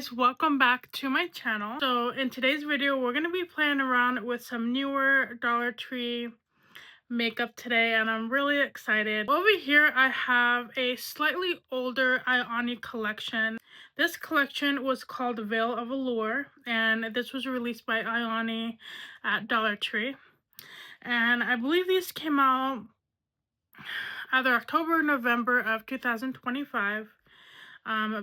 guys, welcome back to my channel. So in today's video we're going to be playing around with some newer Dollar Tree makeup today, and I'm really excited. Over here I have a slightly older Ioni collection. This collection was called Veil of Allure, and this was released by Ioni at Dollar Tree, and I believe these came out either October or November of 2025.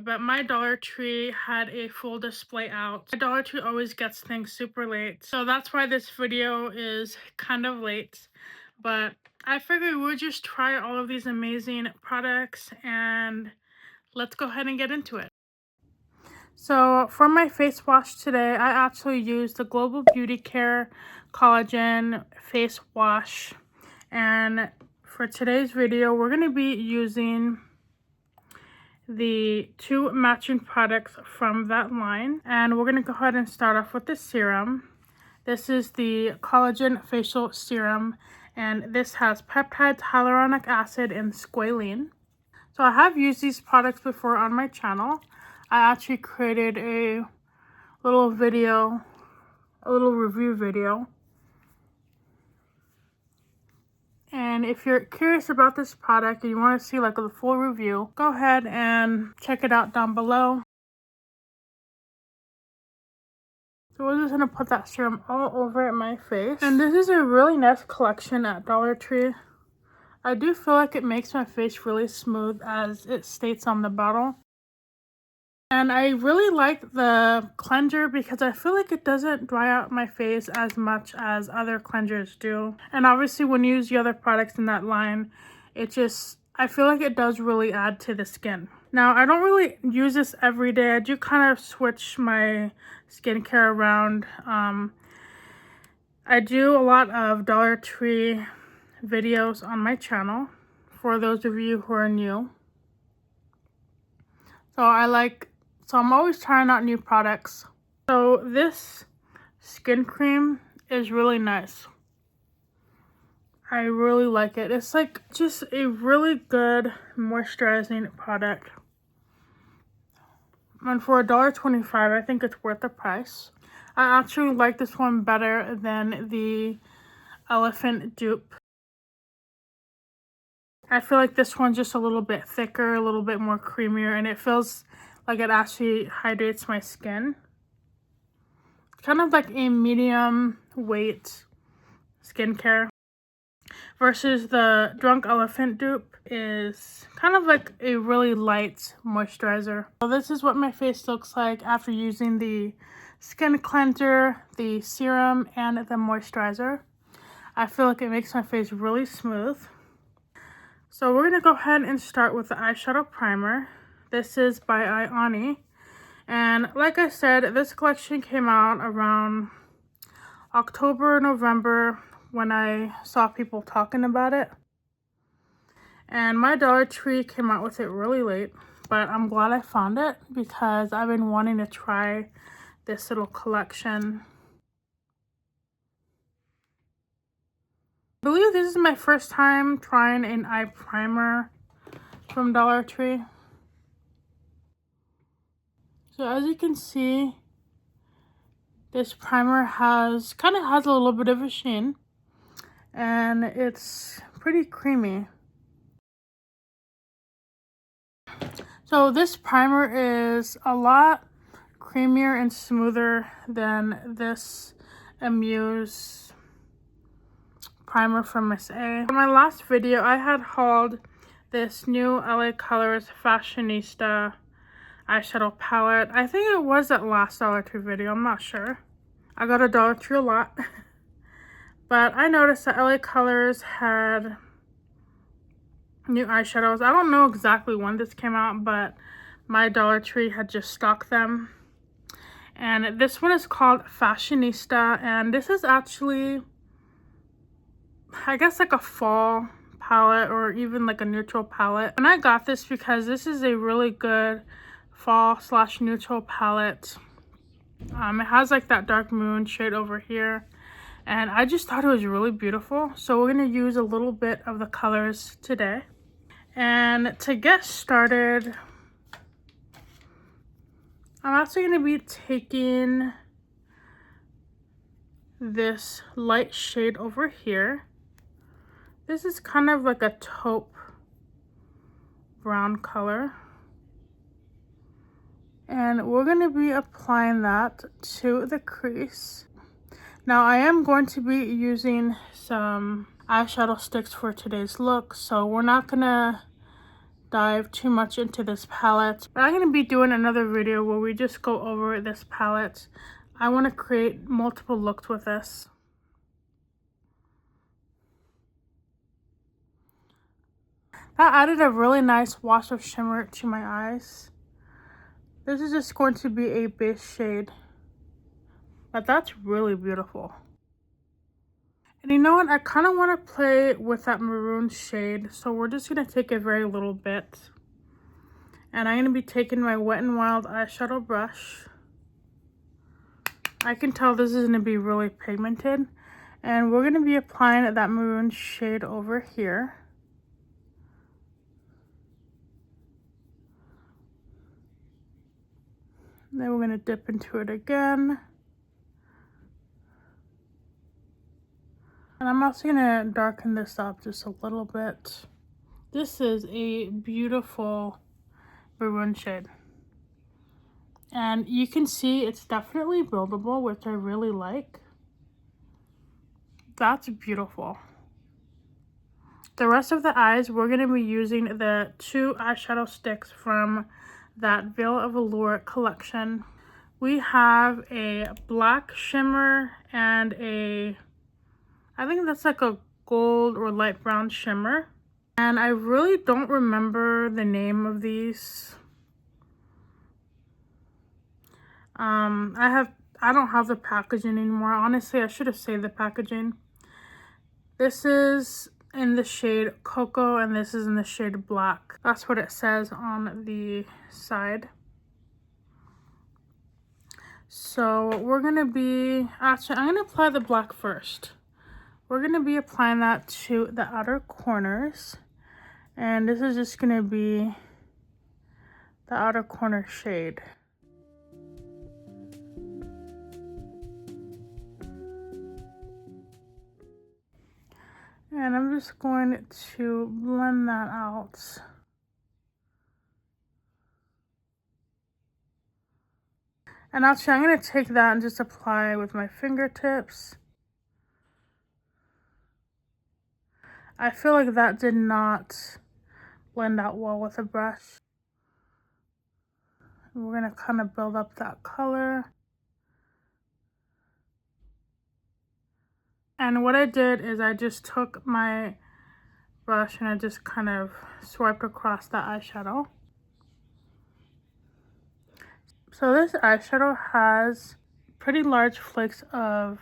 But my Dollar Tree had a full display out. My Dollar Tree always gets things super late, so that's why this video is kind of late. But I figured we would just try all of these amazing products, and let's go ahead and get into it. So for my face wash today, I actually used the Global Beauty Care Collagen face wash. And for today's video, we're going to be using the two matching products from that line, and we're going to go ahead and start off with the serum. This is the Collagen Facial Serum, and this has peptides, hyaluronic acid, and squalene. So I have used these products before on my channel. I actually created a little video, a little review video. And if you're curious about this product and you want to see like a full review, go ahead and check it out down below. So we're just going to put that serum all over my face. And this is a really nice collection at Dollar Tree. I do feel like it makes my face really smooth, as it states on the bottle. And I really like the cleanser because I feel like it doesn't dry out my face as much as other cleansers do. And obviously when you use the other products in that line, I feel like it does really add to the skin. Now, I don't really use this every day. I do kind of switch my skincare around. I do a lot of Dollar Tree videos on my channel for those of you who are new. So I'm always trying out new products. So this skin cream is really nice. I really like it. It's like just a really good moisturizing product. And for $1.25, I think it's worth the price. I actually like this one better than the Elephant dupe. I feel like this one's just a little bit thicker, a little bit more creamier, and it feels like it actually hydrates my skin. Kind of like a medium weight skincare. Versus the Drunk Elephant dupe is kind of like a really light moisturizer. So this is what my face looks like after using the skin cleanser, the serum, and the moisturizer. I feel like it makes my face really smooth. So we're going to go ahead and start with the eyeshadow primer. This is by Ioni. And like I said, this collection came out around October, November, when I saw people talking about it. And my Dollar Tree came out with it really late, but I'm glad I found it because I've been wanting to try this little collection. I believe this is my first time trying an eye primer from Dollar Tree. So as you can see, this primer kind of has a little bit of a sheen, and it's pretty creamy. So this primer is a lot creamier and smoother than this Amuse primer from Miss A. In my last video, I had hauled this new LA Colors Fashionista eyeshadow palette. I think it was that last Dollar Tree video, I'm not sure. I got a Dollar Tree a lot. But I noticed that LA Colors had new eyeshadows. I don't know exactly when this came out, but my Dollar Tree had just stocked them. And this one is called Fashionista, and this is actually, I guess, like a fall palette or even like a neutral palette. And I got this because this is a really good fall / neutral palette. It has like that dark moon shade over here, and I just thought it was really beautiful. So we're going to use a little bit of the colors today. And to get started, I'm also going to be taking this light shade over here. This is kind of like a taupe brown color. And we're going to be applying that to the crease. Now I am going to be using some eyeshadow sticks for today's look, so we're not going to dive too much into this palette. But I'm going to be doing another video where we just go over this palette. I want to create multiple looks with this. That added a really nice wash of shimmer to my eyes. This is just going to be a base shade, but that's really beautiful. And you know what? I kind of want to play with that maroon shade, so we're just going to take a very little bit. And I'm going to be taking my Wet n Wild eyeshadow brush. I can tell this is going to be really pigmented. And we're going to be applying that maroon shade over here. Then we're going to dip into it again. And I'm also going to darken this up just a little bit. This is a beautiful maroon shade. And you can see it's definitely buildable, which I really like. That's beautiful. The rest of the eyes, we're going to be using the 2 eyeshadow sticks from that Veil of Allure collection. We have a black shimmer and I think that's like a gold or light brown shimmer. And I really don't remember the name of these. I don't have the packaging anymore. Honestly, I should have saved the packaging. This is in the shade Cocoa and this is in the shade Black. That's what it says on the side. So we're gonna be, actually I'm gonna apply the black first. We're going to be applying that to the outer corners. And this is just going to be the outer corner shade. And I'm just going to blend that out. And actually I'm going to take that and just apply with my fingertips. I feel like that did not blend out well with a brush. We're going to kind of build up that color. And what I did is I just took my brush and I just kind of swiped across the eyeshadow. So this eyeshadow has pretty large flakes of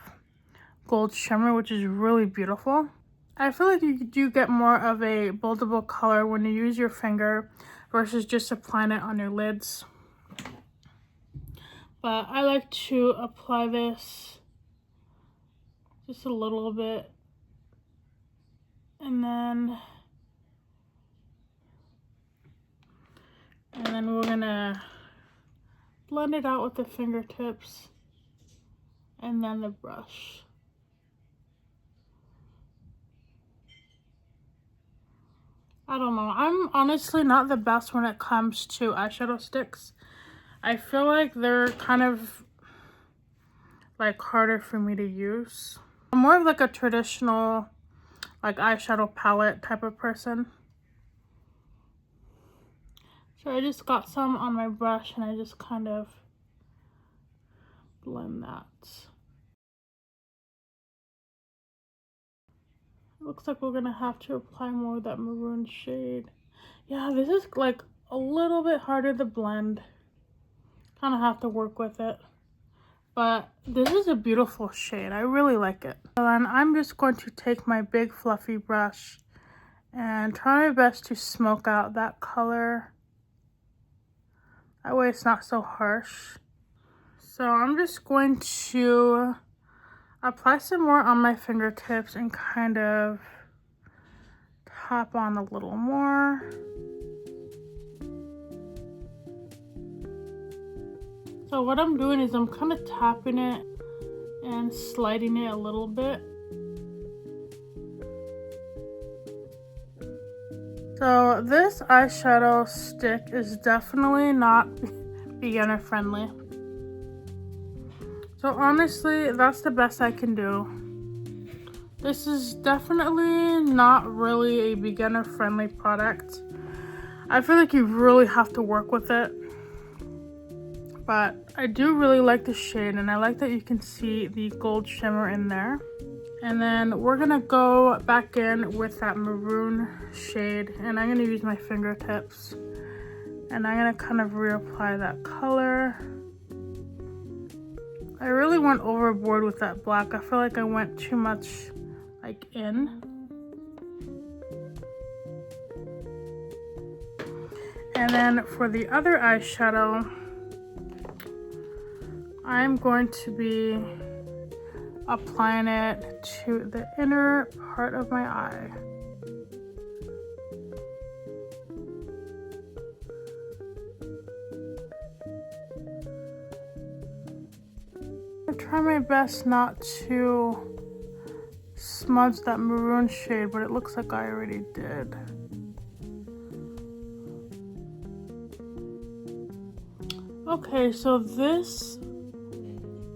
gold shimmer, which is really beautiful. I feel like you do get more of a buildable color when you use your finger versus just applying it on your lids. But I like to apply this just a little bit. And then we're gonna blend it out with the fingertips and then the brush. I don't know. I'm honestly not the best when it comes to eyeshadow sticks. I feel like they're kind of like harder for me to use. I'm more of like a traditional like eyeshadow palette type of person. So I just got some on my brush and I just kind of blend that. Looks like we're gonna have to apply more of that maroon shade. Yeah, this is like a little bit harder to blend. Kind of have to work with it. But this is a beautiful shade. I really like it. And I'm just going to take my big fluffy brush and try my best to smoke out that color. That way it's not so harsh. So I'm just going to apply some more on my fingertips and kind of top on a little more. So what I'm doing is I'm kind of tapping it and sliding it a little bit. So this eyeshadow stick is definitely not beginner friendly. So honestly, that's the best I can do. This is definitely not really a beginner friendly product. I feel like you really have to work with it. But I do really like the shade, and I like that you can see the gold shimmer in there. And then we're gonna go back in with that maroon shade, and I'm gonna use my fingertips. And I'm gonna kind of reapply that color. I really went overboard with that black. I feel like I went too much like in. And then for the other eyeshadow, I'm going to be applying it to the inner part of my eye. I try my best not to smudge that maroon shade, but it looks like I already did. Okay, so this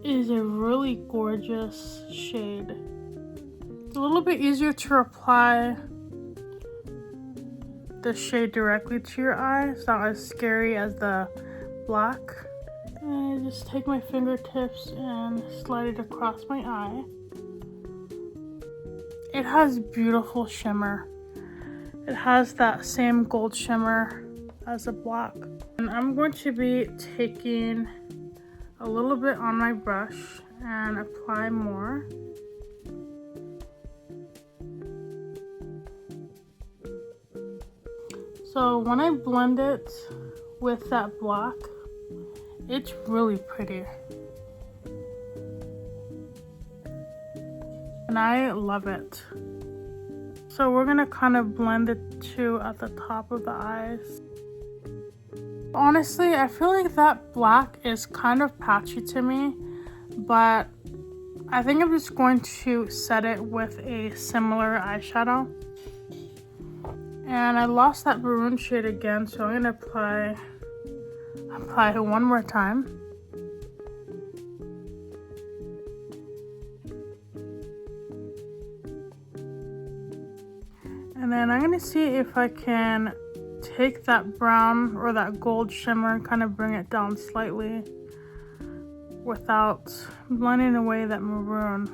is a really gorgeous shade. It's a little bit easier to apply the shade directly to your eye. It's not as scary as the black. And I just take my fingertips and slide it across my eye. It has beautiful shimmer. It has that same gold shimmer as the black. And I'm going to be taking a little bit on my brush and apply more. So when I blend it with that black, it's really pretty. And I love it. So we're gonna kind of blend the two at the top of the eyes. Honestly, I feel like that black is kind of patchy to me, but I think I'm just going to set it with a similar eyeshadow. And I lost that maroon shade again, so I'm gonna apply it one more time. And then I'm gonna see if I can take that brown or that gold shimmer and kind of bring it down slightly without blending away that maroon.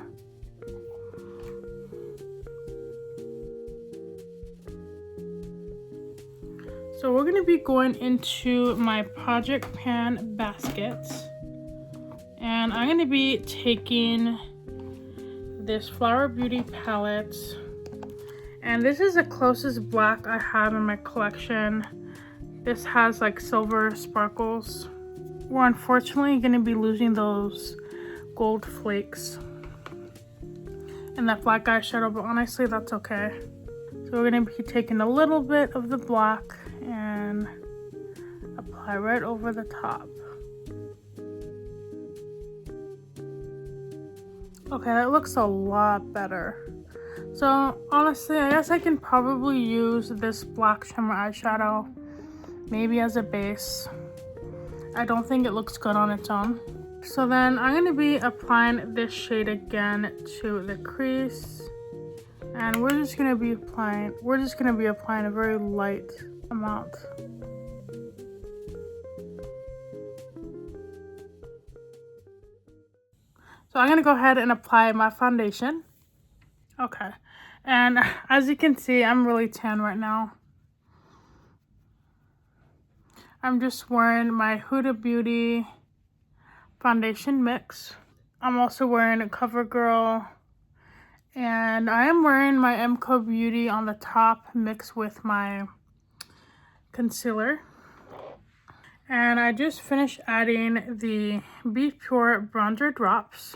So we're going to be going into my project pan basket, and I'm going to be taking this Flower Beauty palette. And this is the closest black I have in my collection. This has like silver sparkles. We're unfortunately going to be losing those gold flakes in that black eyeshadow, but honestly that's okay. So we're going to be taking a little bit of the black and apply right over the top. Okay, that looks a lot better. So honestly, I guess I can probably use this black shimmer eyeshadow maybe as a base. I don't think it looks good on its own. So then I'm going to be applying this shade again to the crease, and we're just going to be applying a very light amount. So I'm going to go ahead and apply my foundation. Okay, and as you can see, I'm really tan right now. I'm just wearing my Huda Beauty foundation mix. I'm also wearing a CoverGirl, and I am wearing my MCobeauty on the top mixed with my concealer. And I just finished adding the Be Pure bronzer drops.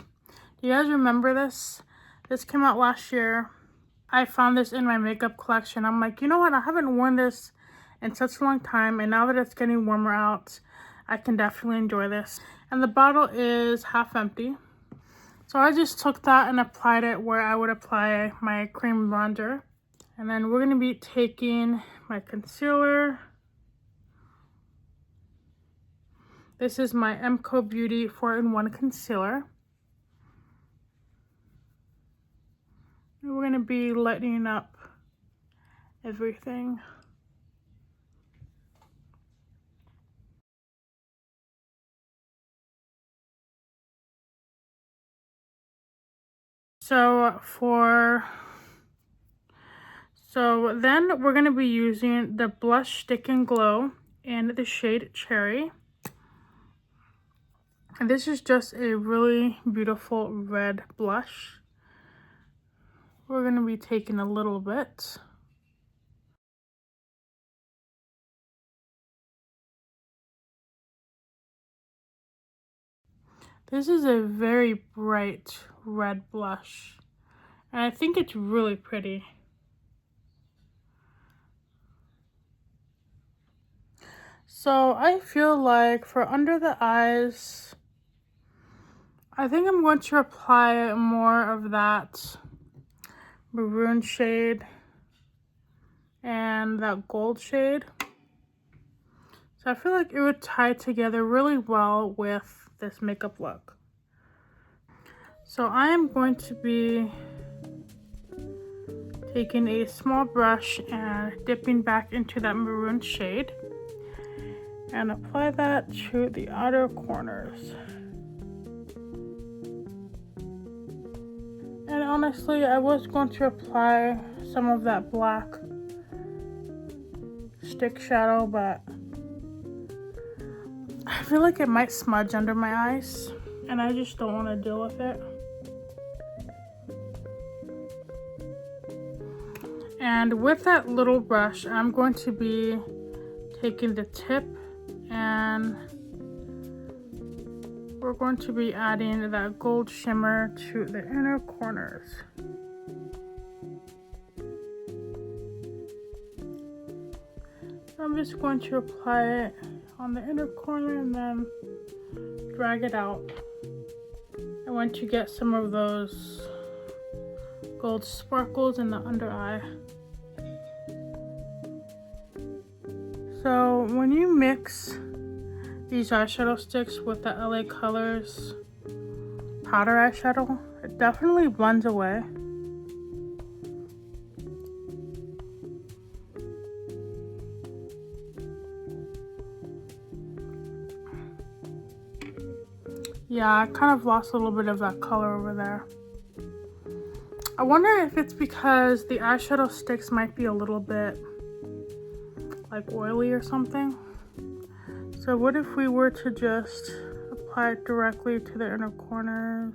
Do you guys remember this? This came out last year. I found this in my makeup collection. I'm like, you know what? I haven't worn this in such a long time, and now that it's getting warmer out, I can definitely enjoy this. And the bottle is half empty. So I just took that and applied it where I would apply my cream bronzer. And then we're going to be taking my concealer. This is my MCobeauty 4-in-1 concealer. And we're going to be lightening up everything. So then we're going to be using the Blush Stick and Glow in the shade Cherry. And this is just a really beautiful red blush. We're going to be taking a little bit. This is a very bright red blush. And I think it's really pretty. So I feel like for under the eyes, I think I'm going to apply more of that maroon shade and that gold shade. So I feel like it would tie together really well with this makeup look. So I am going to be taking a small brush and dipping back into that maroon shade and apply that to the outer corners. And honestly, I was going to apply some of that black stick shadow, but I feel like it might smudge under my eyes and I just don't want to deal with it. And with that little brush, I'm going to be taking the tip and we're going to be adding that gold shimmer to the inner corners. So I'm just going to apply it on the inner corner and then drag it out. I want to get some of those gold sparkles in the under eye. So when you mix these eyeshadow sticks with the LA Colors powder eyeshadow, it definitely blends away. Yeah, I kind of lost a little bit of that color over there. I wonder if it's because the eyeshadow sticks might be a little bit like oily or something. So what if we were to just apply it directly to the inner corners?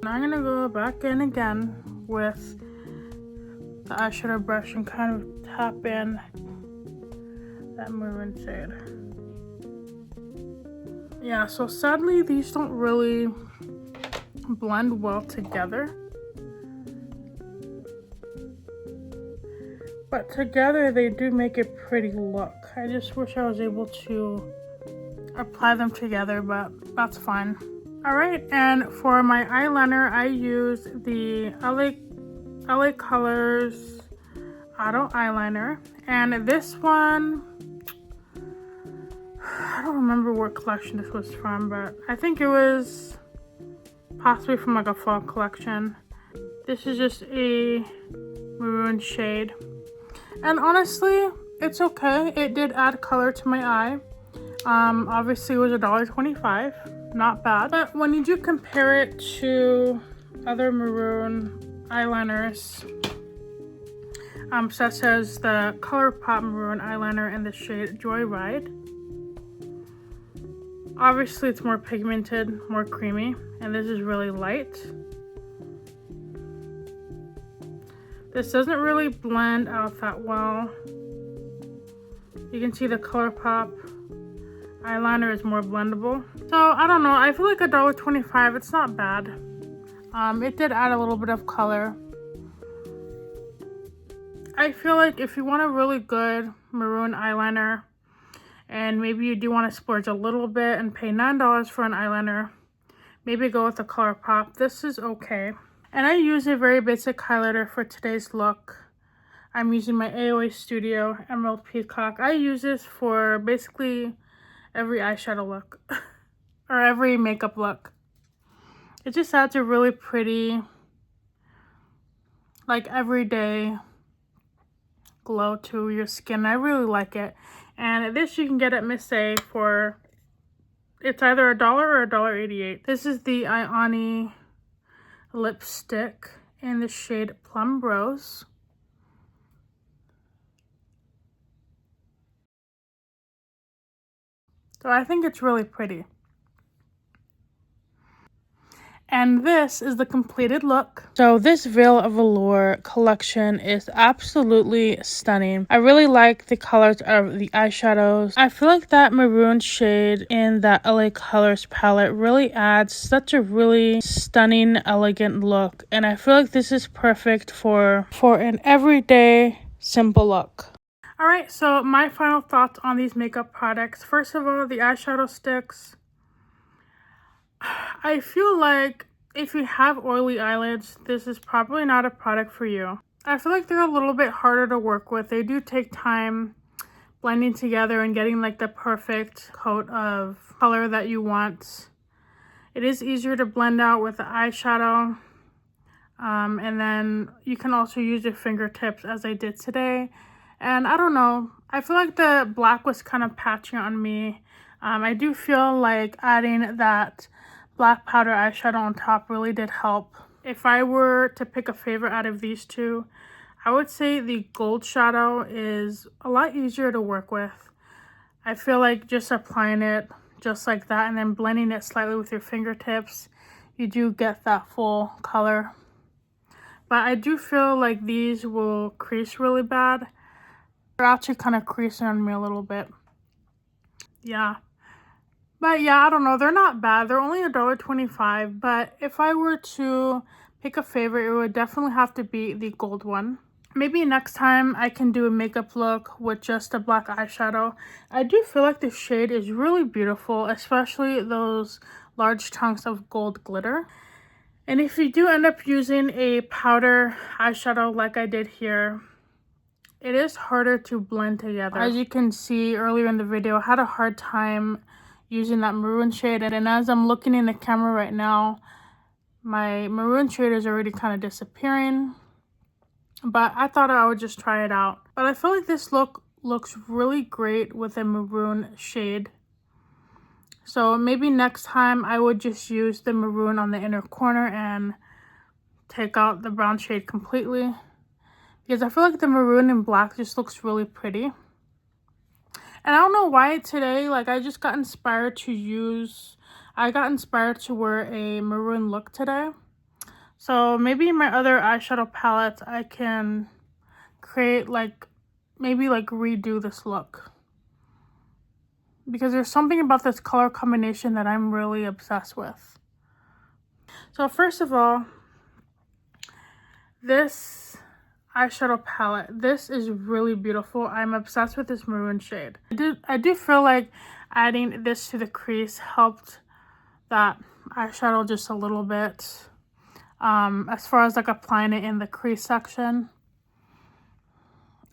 Now I'm gonna go back in again with the eyeshadow brush and kind of tap in that maroon shade. Yeah, so sadly these don't really blend well together. But together they do make a pretty look. I just wish I was able to apply them together, but that's fine. Alright, and for my eyeliner I use the LA Colors Auto Eyeliner. And this one, I don't remember what collection this was from, but I think it was possibly from like a fall collection. This is just a maroon shade. And honestly, it's okay. It did add color to my eye. Obviously it was $1.25, not bad. But when you do compare it to other maroon eyeliners, such as the ColourPop maroon eyeliner in the shade Joyride, obviously it's more pigmented, more creamy, and this is really light. This doesn't really blend out that well. You can see the ColourPop eyeliner is more blendable. So I don't know, I feel like $1.25, it's not bad. It did add a little bit of color. I feel like if you want a really good maroon eyeliner and maybe you do want to splurge a little bit and pay $9 for an eyeliner, maybe go with the ColourPop. This is okay. And I use a very basic highlighter for today's look. I'm using my AOA Studio-Emerald Peacock. I use this for basically every eyeshadow look or every makeup look. It just adds a really pretty, like, everyday glow to your skin. I really like it. And this you can get at Miss A for, it's either $1 or $1.88. This is the Ioni lipstick in the shade Plum Rose. So I think it's really pretty. And this is the completed look. So this Veil of Allure collection is absolutely stunning. I really like the colors of the eyeshadows. I feel like that maroon shade in that LA Colors palette really adds such a really stunning, elegant look. And I feel like this is perfect for an everyday, simple look. Alright, so my final thoughts on these makeup products. First of all, the eyeshadow sticks. I feel like if you have oily eyelids, this is probably not a product for you. I feel like they're a little bit harder to work with. They do take time blending together and getting like the perfect coat of color that you want. It is easier to blend out with the eyeshadow. And then you can also use your fingertips as I did today. And I don't know, I feel like the black was kind of patchy on me. I do feel like adding that black powder eyeshadow on top really did help. If I were to pick a favorite out of these two, I would say the gold shadow is a lot easier to work with. I feel like just applying it just like that and then blending it slightly with your fingertips, you do get that full color. But I do feel like these will crease really bad. They're actually kind of creasing on me a little bit. Yeah. But yeah, I don't know. They're not bad. They're only $1.25. But if I were to pick a favorite, it would definitely have to be the gold one. Maybe next time I can do a makeup look with just a black eyeshadow. I do feel like the shade is really beautiful, especially those large chunks of gold glitter. And if you do end up using a powder eyeshadow like I did here, it is harder to blend together. As you can see earlier in the video, I had a hard time using that maroon shade. And as I'm looking in the camera right now, my maroon shade is already kind of disappearing. But I thought I would just try it out. But I feel like this look looks really great with a maroon shade. So maybe next time I would just use the maroon on the inner corner and take out the brown shade completely. Because I feel like the maroon and black just looks really pretty. And I don't know why today, like I just got inspired to wear a maroon look today. So maybe in my other eyeshadow palettes, I can create maybe redo this look. Because there's something about this color combination that I'm really obsessed with. So first of all, this eyeshadow palette, this is really beautiful. I'm obsessed with this maroon shade. I do feel like adding this to the crease helped that eyeshadow just a little bit. As far as applying it in the crease section,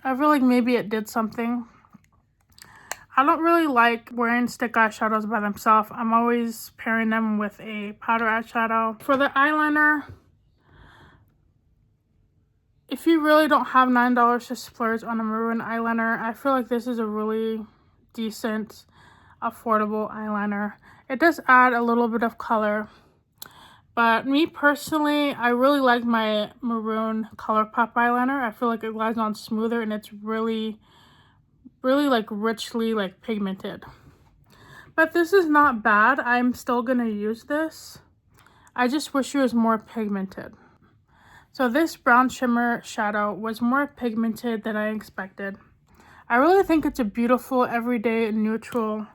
I feel like maybe it did something. I don't really like wearing stick eyeshadows by themselves. I'm always pairing them with a powder eyeshadow. For the eyeliner, if you really don't have $9 to splurge on a maroon eyeliner, I feel like this is a really decent, affordable eyeliner. It does add a little bit of color. But me personally, I really like my maroon ColourPop eyeliner. I feel like it glides on smoother and it's really richly pigmented. But this is not bad. I'm still gonna use this. I just wish it was more pigmented. So this brown shimmer shadow was more pigmented than I expected. I really think it's a beautiful everyday neutral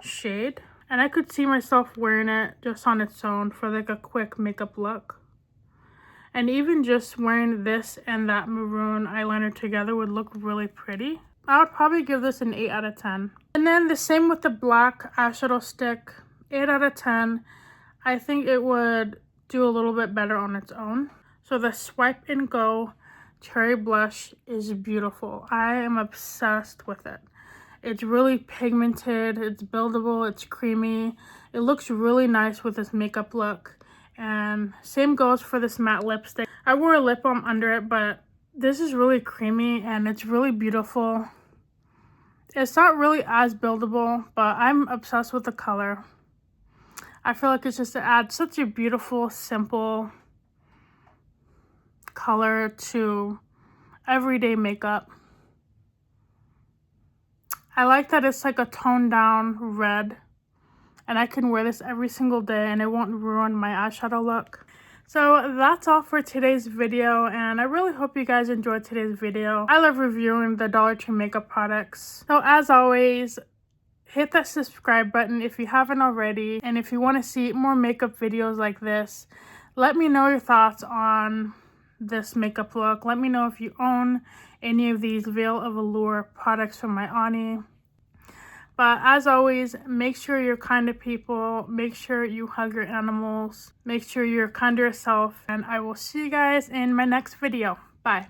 shade. And I could see myself wearing it just on its own for a quick makeup look. And even just wearing this and that maroon eyeliner together would look really pretty. I would probably give this an 8 out of 10. And then the same with the black eyeshadow stick, 8 out of 10. I think it would do a little bit better on its own. So the Swipe and Go Cherry Blush is beautiful. I am obsessed with it. It's really pigmented, it's buildable, it's creamy. It looks really nice with this makeup look. And same goes for this matte lipstick. I wore a lip balm under it, but this is really creamy and it's really beautiful. It's not really as buildable, but I'm obsessed with the color. I feel like it's just to add such a beautiful, simple color to everyday makeup. I like that it's like a toned down red, and I can wear this every single day and it won't ruin my eyeshadow look. So that's all for today's video, and I really hope you guys enjoyed today's video. I love reviewing the Dollar Tree makeup products. So as always, hit that subscribe button if you haven't already, and if you want to see more makeup videos like this, let me know your thoughts on this makeup look. Let me know if you own any of these Veil of Allure products from my Ioni. But as always, make sure you're kind to people, make sure you hug your animals, make sure you're kind to yourself, and I will see you guys in my next video. Bye.